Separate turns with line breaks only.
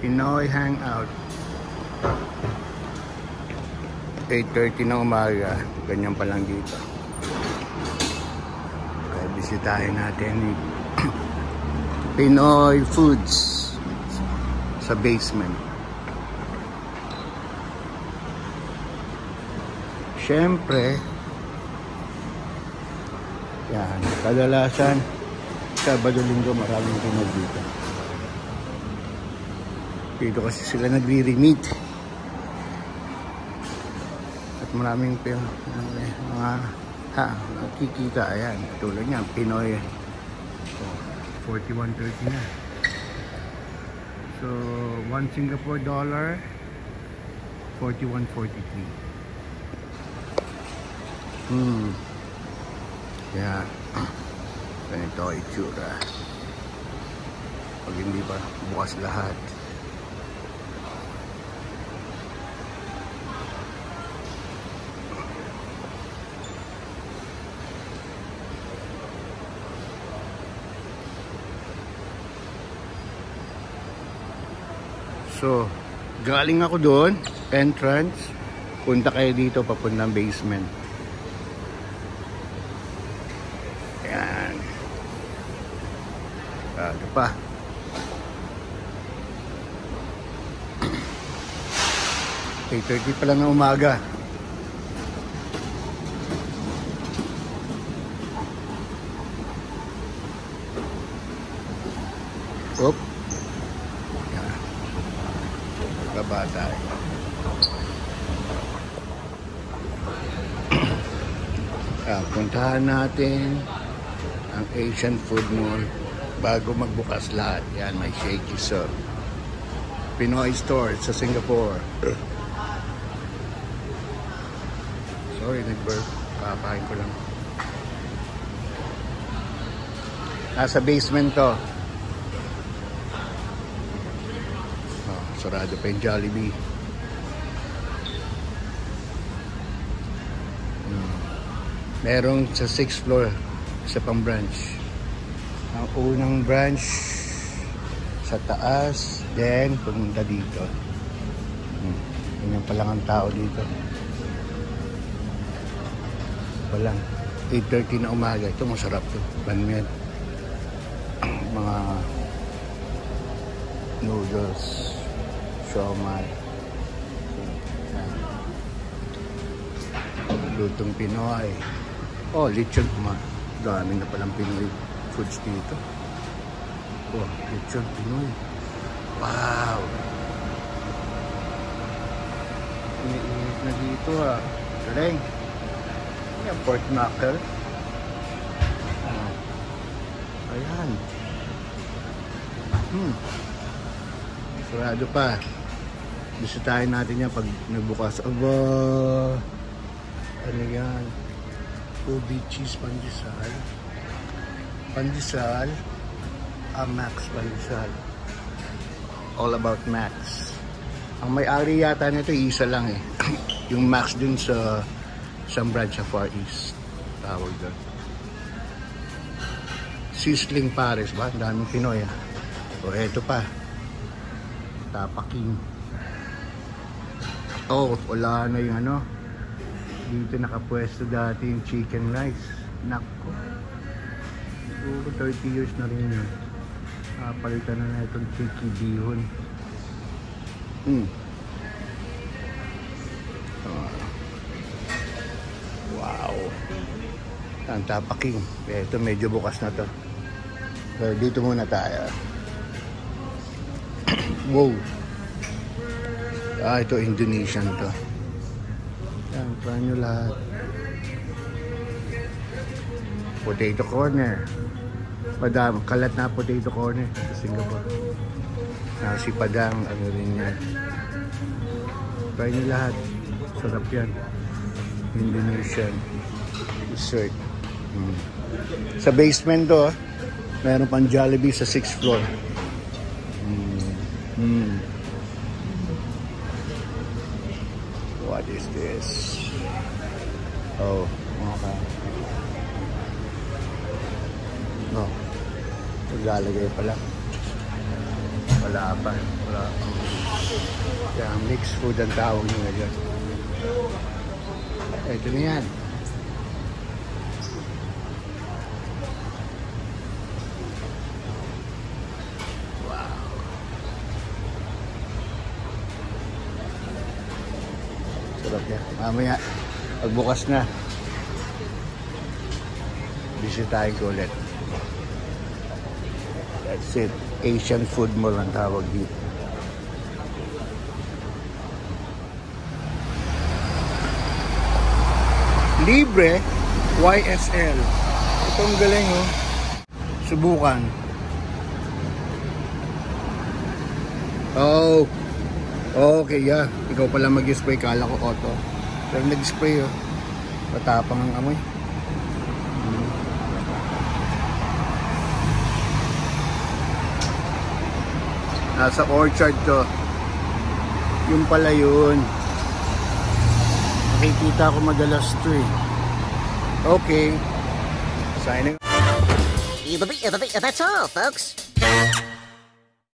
Pinoy Hangout. 8:30 ng umaga. Ganyan pa lang dito. Kaya bisitahin natin Pinoy Foods sa basement. Siyempre, yan, kadalasan Sabado Linggo maraming Pinoy dito. Dito kasi sila nagre-remit. At maraming mga nakikita. Ayan, tulad niya, Pinoy. So, 41.30 na. So, 1 Singapore dollar, 41.43. Yan. Ganito ang itsura. Pag hindi pa bukas lahat. So, galing ako doon, entrance, punta kayo dito papuntang basement. Ayan. Ito pa. Okay, 8:30 pa lang ng umaga. Oop. Bata. Puntahan natin ang Asian Food Mall bago magbukas lahat. Yan, may Shaky Sub. Pinoy store sa Singapore. Sorry, nag-burp. Kakain ko lang. Nasa basement to. Sarado pa yung Jollibee. Merong sa 6th floor sa pang branch. Ang unang branch sa taas, then pumunta dito. Ganyan pa lang ang tao dito. Walang 8:30 na umaga. Ito masarap to. Banmed. Mga noodles. Siomai. Lutong Pinoy. Oh, lechon. Dami na palang Pinoy foods dito. Oh, lechon Pinoy. Wow! Iniinit na dito ah. Galing. Yan, pork knuckle. Ayan. Sarado pa. Bisitahin natin yan pag nagbukas. Aba, ano yan? Ubi cheese pandesal. Pandesal. Max pandesal. All about Max. Ang may-ari yata nito isa lang eh. Yung Max dun sa isang branch sa Far East. Tawag doon. Sizzling Paris ba? Ang daming Pinoy ah. O eto pa. Tapaking. Oh, wala na yung ano. Dito nakapwesto dati yung chicken rice. Nako. Siguro 30 years na rin yun. Palitan na itong chicky bihon. Wow. Ang tapaking. Ito medyo bukas na to. So, dito muna tayo. Wow. Ito Indonesian to. Yan, try nyo lahat. Potato corner. Padang, kalat na potato corner sa Singapore. Si Padang, ano rin yan. Try nyo lahat. Sarap yan. Indonesian dessert. Sa basement to, meron pang Jollibee sa 6th floor. What is this? Oh, okay. No. Maglalagay pala. Wala pa. Wala pa. Kaya mixed food ang tawag nyo ngayon. Ito na yan. Wow. Sarap yan. Mamaya, pagbukas na, bisitahin ko ulit. That's it. Asian food mall ang tawag dito. Libre YSL. Itong galing oh. Subukan. Oh. Okay, yeah. Ikaw pala mag-spray. Kala ko auto. Pero nag-spray oh. Patapang ang amoy. Nasa Orchard to. Yung pala yun. Nakikita ko madalas to eh. Okay. Signing.
That's all, folks.